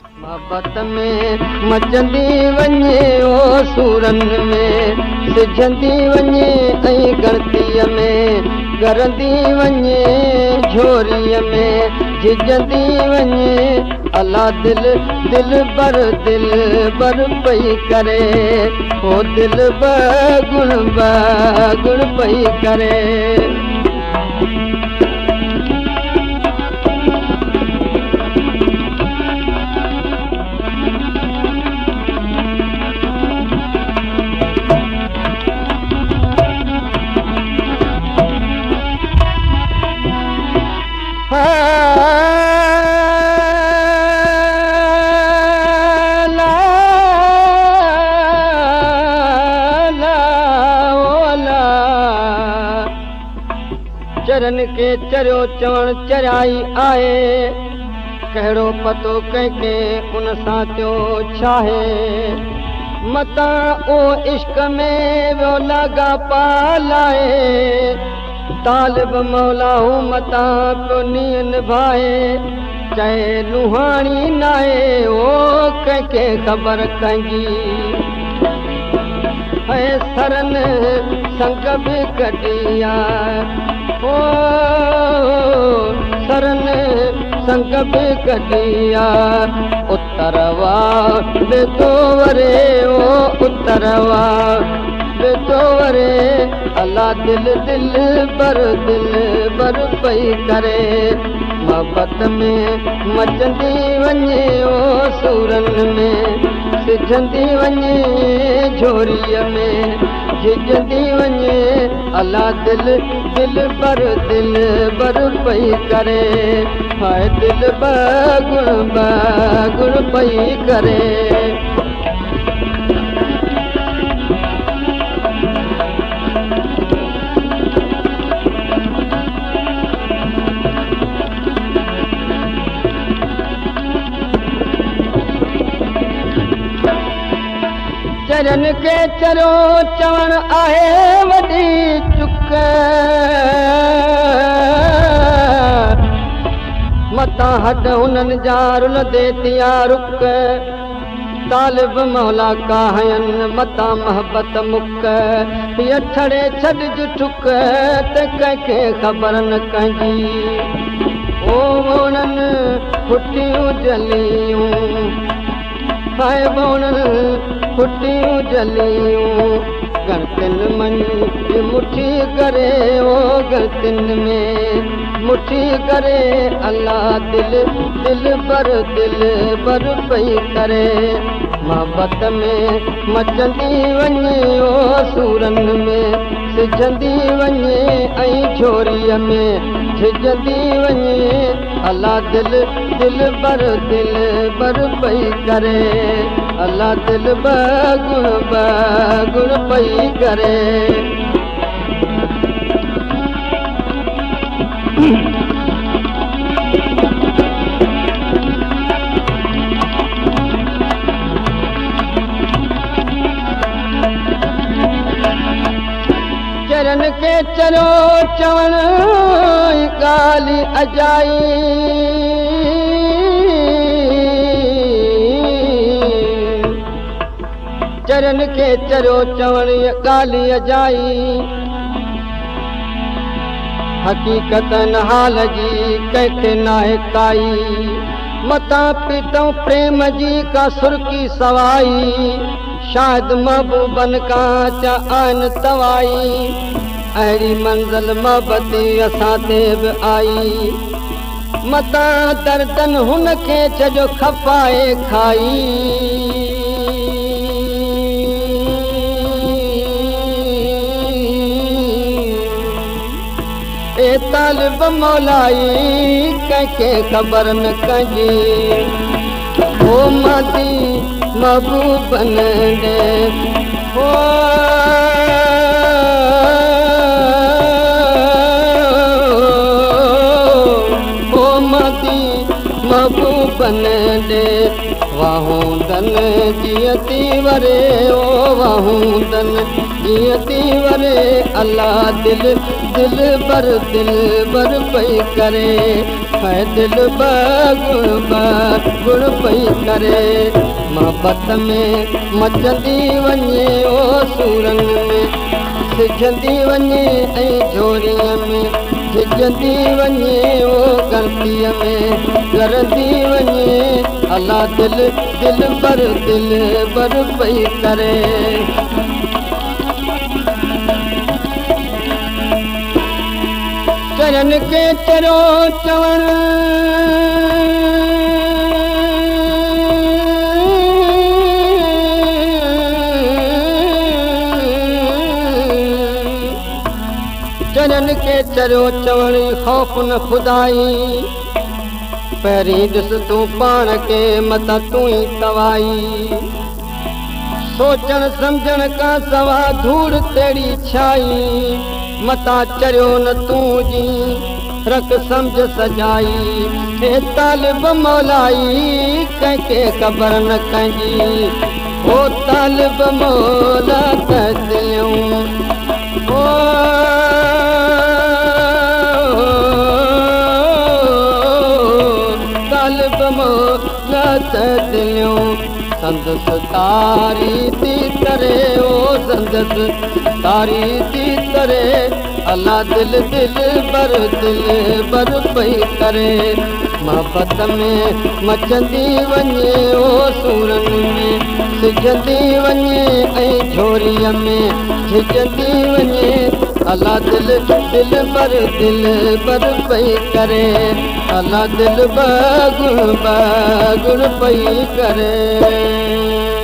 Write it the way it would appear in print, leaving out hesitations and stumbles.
मोहब्बत में मचंदी वञे ओ सूरन में सिझंदी वञे ऐं गणतीअ में गरंदी वञे झोरीअ में झिझंदी वञे अला दिल दिल बर पई करे ओ दिल गुण पई करे चरन के चरियो चवण चराई आए कहिड़ो पतो कंहिंखे उन सां थियो छाहे मतां ओ इश्क में वियो लॻा पालाए तालिब मौला हूं मतां पियो नीअ निभाए चए लुहाणी नाहे ओ कंहिंखे ख़बर कंहिंजी सरन संग बि कढिया ओ सरन संग बि कढिया उतरवा बेतोवरे ओ उतरवा बेतोवरे अला दिल बर पई करे मोहब्बत में मचंदी वञे ओ सूरन में सिझंदी वञे झोरीअ में झिझंदी वञे अला दिल बर पई करे हाय दिल गुण पई करे चरन के चरो चवण आहे वॾी चुक मतां हड हुननि जा रुल दे तिया रुक तालिब मौला काहयन मतां मोहब्बत मुक हीअ ठड़े छॾिज ठुक त कंहिंखे ख़बर न कंहिंजी ओ वणनि फुटियूं जलियूं हाय वणनि फुटियूं जलियूं गणतिन मन मुठी करे ओ गणतिन में मुठी करे अला दिल बर पई करे मोहब्बत में मचंदी वञे ओ सूरन में सिझंदी वञे ऐं झोरीअ में झिझंदी वञे अला दिल बर पई करे अला दिल गुण पई करे चरन के चरो चवण ॻाल्हि अजाई चरन के चरो चवण ॻाल्हि अजाई हक़ीक़त हाल जी कंहिंखे नाहे काई मतां पीतऊं प्रेम जी का सुर्की सवाई शायदि महबूबन खां चा आहिनि तवाई अहिड़ी मंज़िल मोहबती असां ते बि आई मतां दर्दन हुन खे छॾियो खपाए खाई ए तालिब मौलाई कंहिंखे ख़बर न कंहिंजी ओ माती महबूबन ॾे ओ माती महबूबन ॾे वाहूंदन जीअं थी वरे ओ वाहूंदन कीअं थी वरे अलाह दिल दिल बर पई करे है दिल गुण पई करे मोहब्बत में मचंदी वञे ओ सूरन में सिझंदी वञे ऐं झोरीअ में झिझंदी वञे ओ गणतीअ में करंदी वञे अलाह दिल बर पई करे चरन के चरो चवण चरन के चरो चवण ख़ौफ़ न खुदाई पहिरीं ॾिस तूं पाण खे मथां तूं ई तवाई सोचण सम्झण खां सवा धूड़ तेड़ी छाई मथां चरियो न तूं जी रख सम्झ सजाई हे तालिब मौलाई कंहिंखे ख़बर न कंहिंजी ओ तालिब मौला त दिलियूं ओ तालिब मौला त दिलियूं संदसि तारी थी करे ओ संदसि तारी थी करे अलाह दिल बर पई करे मोहब्बत में मचंदी वञे ओ सूरन में सिझंदी वञे ऐं झोरीअ में झिझंदी वञे अलाह दिल बर पई करे अलाह दिल गुण पई करे